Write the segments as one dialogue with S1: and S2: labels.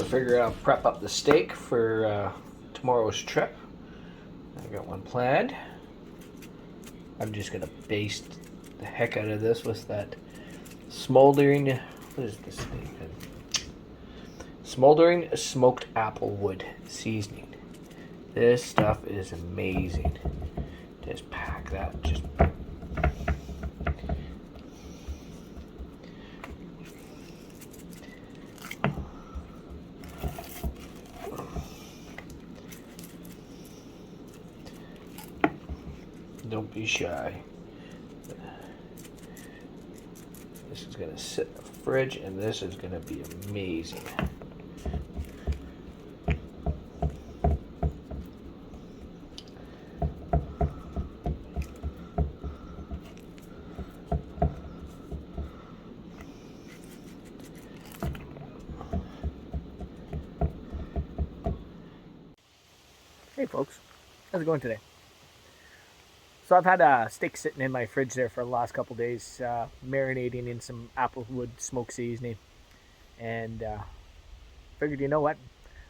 S1: figured I'll prep up the steak for tomorrow's trip. I got one planned. I'm just gonna baste the heck out of this with that smoldering, what is this thing? Smoldering smoked applewood seasoning. This stuff is amazing. Just pack that, just don't be shy. This is going to sit in the fridge, and this is going to be amazing. Hey folks, how's it going today? So I've had a steak sitting in my fridge there for the last couple days, marinating in some applewood smoke seasoning, and figured, you know what,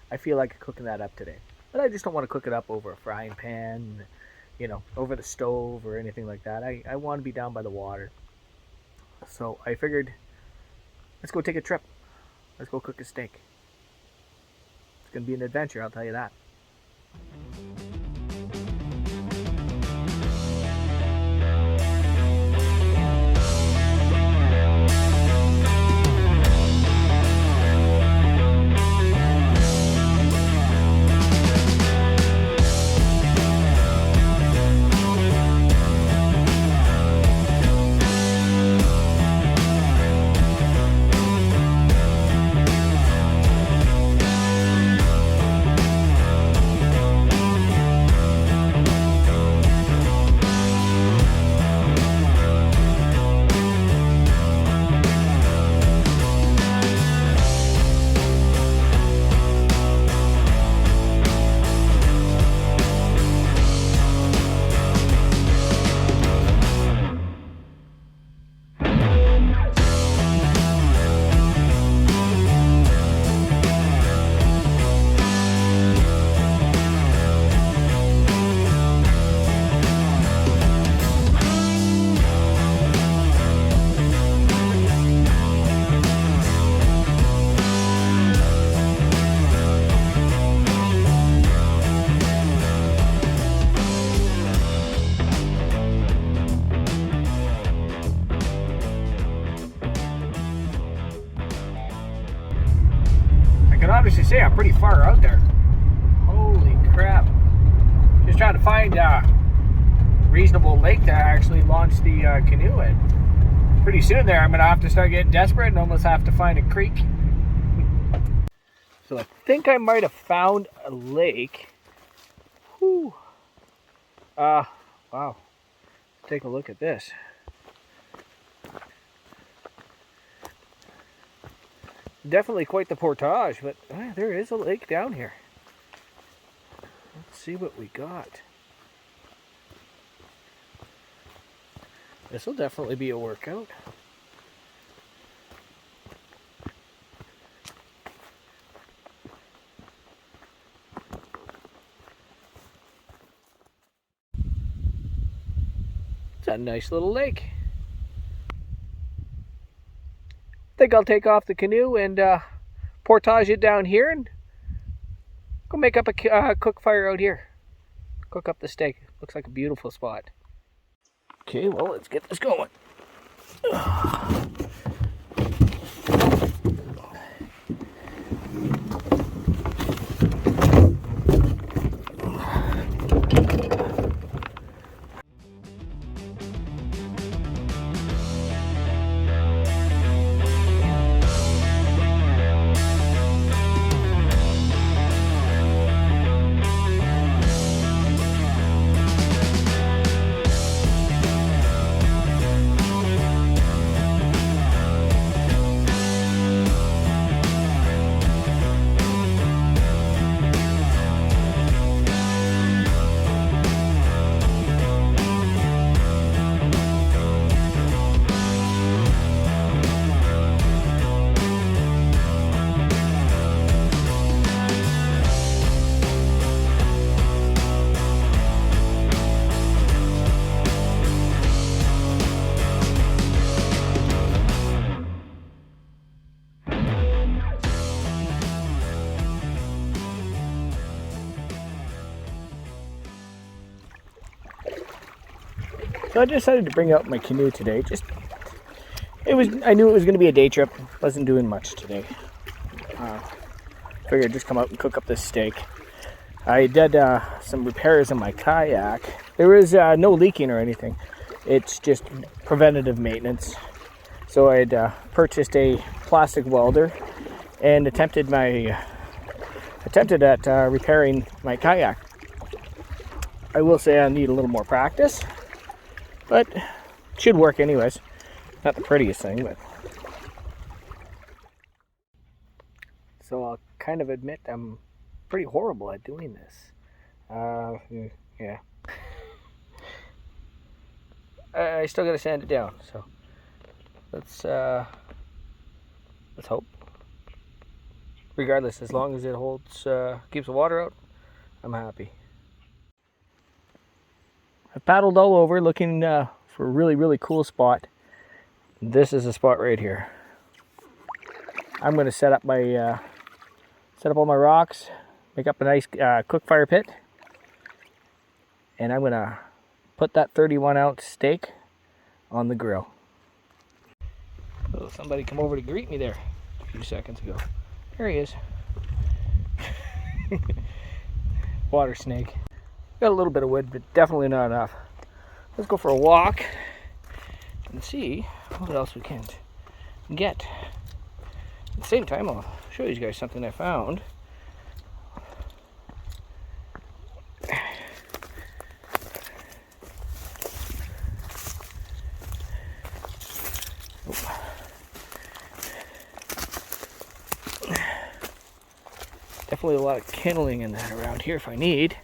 S1: I feel like cooking that up today. But I just don't want to cook it up over a frying pan, you know, over the stove or anything like that. I want to be down by the water. So I figured, let's go take a trip. Let's go cook a steak. It's going to be an adventure, I'll tell you that. I can honestly say I'm pretty far out there. Holy crap. Just trying to find a reasonable lake to actually launch the canoe in. Pretty soon there I'm going to have to start getting desperate and almost have to find a creek. So I think I might have found a lake. Whew. Wow. Take a look at this. Definitely quite the portage, but there is a lake down here. Let's see what we got. This will definitely be a workout. It's a nice little lake. I think I'll take off the canoe and portage it down here and go make up a cook fire out here. Cook up the steak. Looks like a beautiful spot. Okay, well, let's get this going. So I decided to bring out my canoe today. I knew it was going to be a day trip. Wasn't doing much today. Figured I'd just come out and cook up this steak. I did some repairs on my kayak. There was no leaking or anything. It's just preventative maintenance. So I'd purchased a plastic welder and attempted at repairing my kayak. I will say I need a little more practice, but it should work anyways. Not the prettiest thing, but so I'll kind of admit I'm pretty horrible at doing this. Yeah. I still gotta sand it down, so let's hope. Regardless, as long as it holds, keeps the water out, I'm happy. I paddled all over looking for a really cool spot. This is a spot right here. I'm gonna set up all my rocks, make up a nice cook fire pit, and I'm gonna put that 31-ounce steak on the grill. Oh, somebody come over to greet me there a few seconds ago. There he is. Water snake. Got a little bit of wood, but definitely not enough. Let's go for a walk and see what else we can get. At the same time, I'll show you guys something I found. Definitely a lot of kindling in that around here if I need.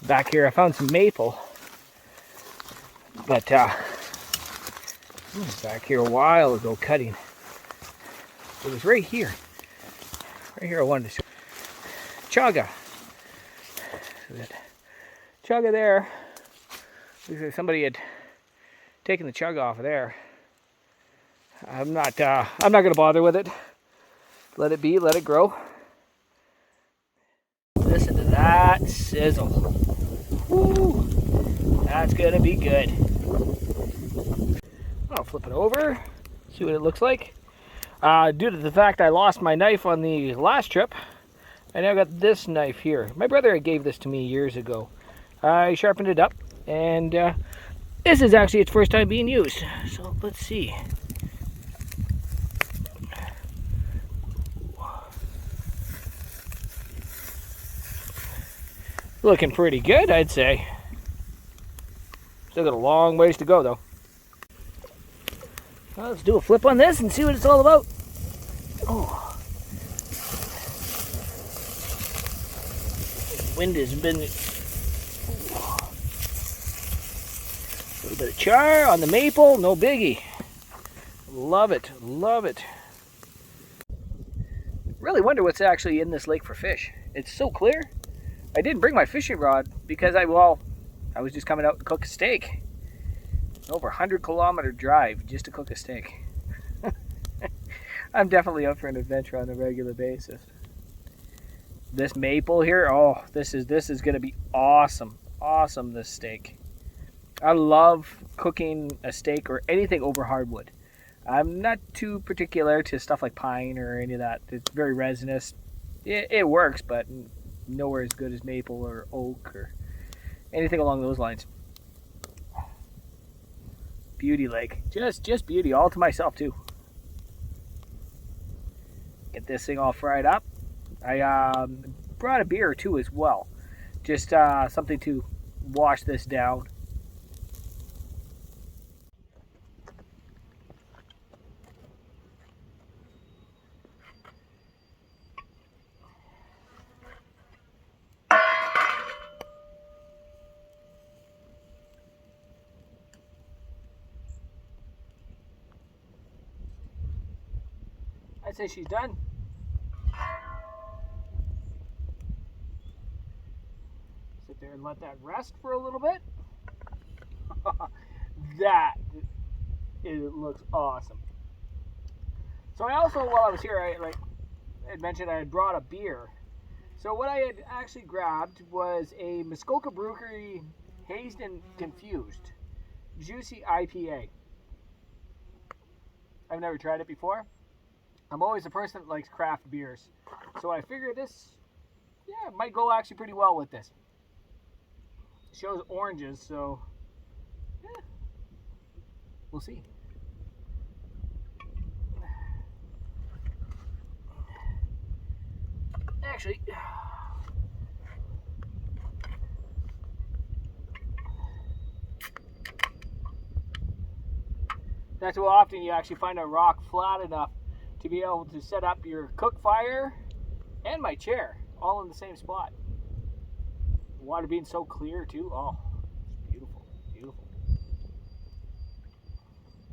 S1: Back here I found some maple, but back here a while ago cutting. It was right here I wanted to chaga. So that chaga there, looks like somebody had taken the chaga off of there. I'm not gonna bother with it. Let it be, let it grow. Listen to that sizzle. Woo, that's gonna be good. I'll flip it over, see what it looks like. Due to the fact I lost my knife on the last trip, I now got this knife here. My brother gave this to me years ago. I sharpened it up, and this is actually its first time being used. So let's see. Looking pretty good, I'd say. Still got a long ways to go, though. Well, let's do a flip on this and see what it's all about. Oh. Wind has been... a little bit of char on the maple, no biggie. Love it, love it. Really wonder what's actually in this lake for fish. It's so clear. I didn't bring my fishing rod because I was just coming out to cook a steak. Over 100-kilometer drive just to cook a steak. I'm definitely up for an adventure on a regular basis. This maple here, oh, this is going to be awesome. Awesome, this steak. I love cooking a steak or anything over hardwood. I'm not too particular to stuff like pine or any of that. It's very resinous. It works, but nowhere as good as maple or oak or anything along those lines. Beauty lake. Just beauty, all to myself too. Get this thing all fried up. I brought a beer or two as well. Just something to wash this down. I'd say she's done. Sit there and let that rest for a little bit. It looks awesome. So I also, while I was here, I had mentioned I had brought a beer. So what I had actually grabbed was a Muskoka Brewery Hazed and Confused Juicy IPA. I've never tried it before. I'm always a person that likes craft beers. So I figured this, might go actually pretty well with this. It shows oranges, so we'll see. Actually, not too often you actually find a rock flat enough to be able to set up your cook fire and my chair all in the same spot. The water being so clear too. Oh, it's beautiful, beautiful.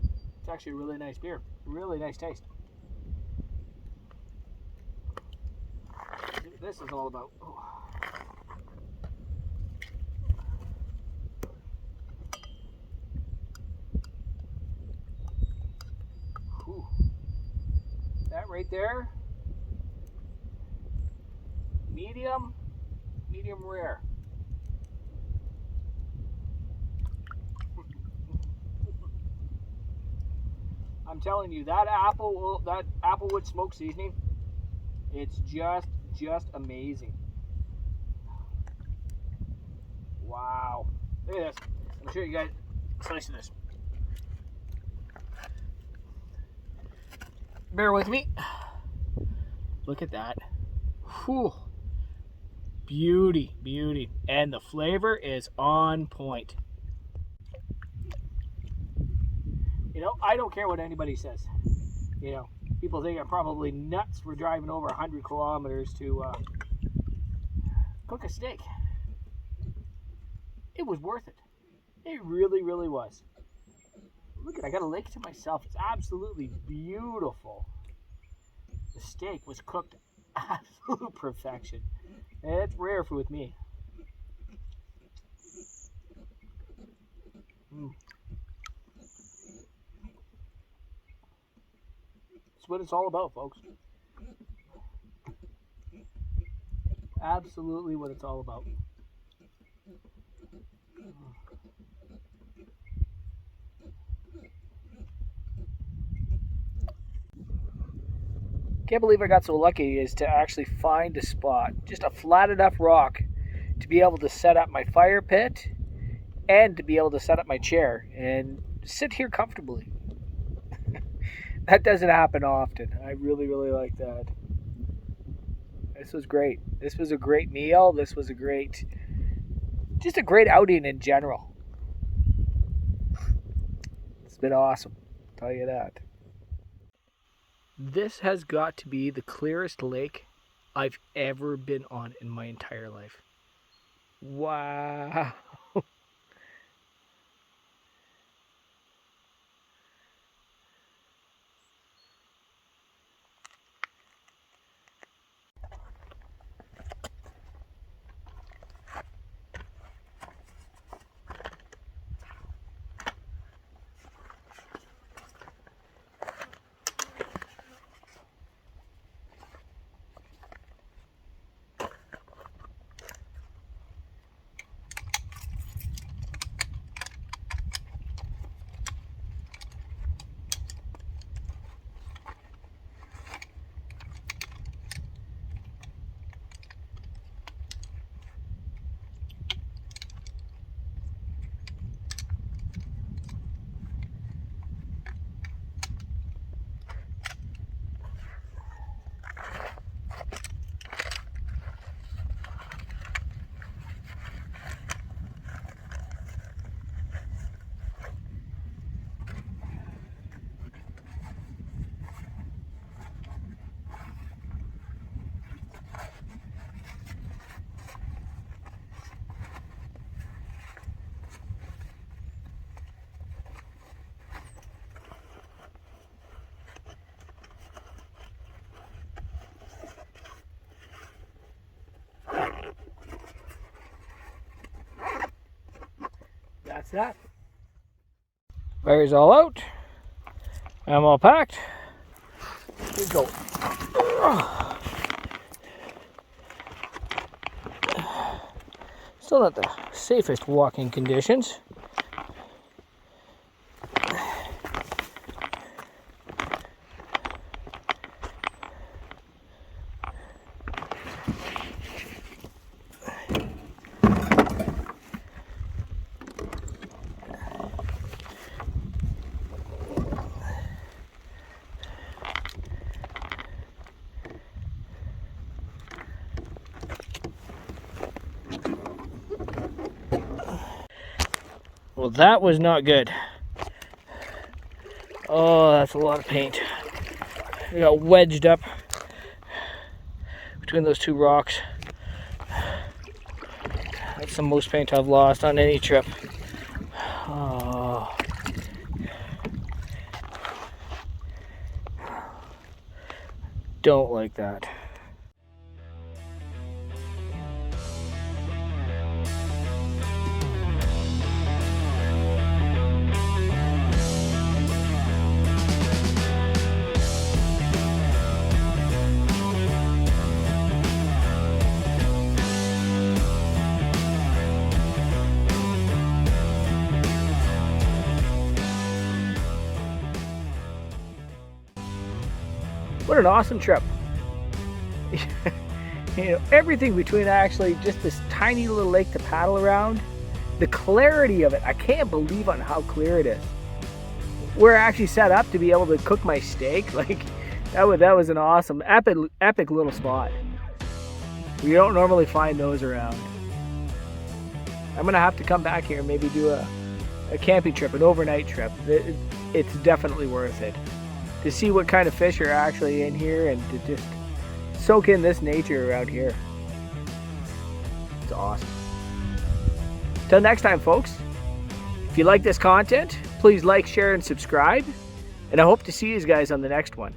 S1: It's actually a really nice beer. Really nice taste. This is all about. Oh. Whew. That right there, medium rare. I'm telling you, that applewood smoke seasoning, it's just amazing. Wow. Look at this. I'm sure you guys a slice of this. Bear with me. Look at that. Whew. Beauty, beauty. And the flavor is on point. You know, I don't care what anybody says. You know, people think I'm probably nuts for driving over 100 kilometers to cook a steak. It was worth it. It really, really was. Look at, I got a lake to myself. It's absolutely beautiful. The steak was cooked absolute perfection. It's rare with me. That's what it's all about, folks. Absolutely what it's all about. Can't believe I got so lucky as to actually find a spot, just a flat enough rock to be able to set up my fire pit and to be able to set up my chair and sit here comfortably. That doesn't happen often. I really, really like that. This was great. This was a great meal. This was just a great outing in general. It's been awesome, I'll tell you that. This has got to be the clearest lake I've ever been on in my entire life. Wow. that. Fire's all out. I'm all packed. Here we go. Still not the safest walking conditions. Well, that was not good. Oh, that's a lot of paint. I got wedged up between those two rocks. That's the most paint I've lost on any trip. Oh. Don't like that. What an awesome trip. You know, everything between actually just this tiny little lake to paddle around, the clarity of it, I can't believe on how clear it is. We're actually set up to be able to cook my steak. Like that was an awesome, epic little spot. We don't normally find those around. I'm gonna have to come back here and maybe do a camping trip, an overnight trip. It's definitely worth it. To see what kind of fish are actually in here and to just soak in this nature around here. It's awesome. Till next time, folks. If you like this content, please like, share, and subscribe. And I hope to see you guys on the next one.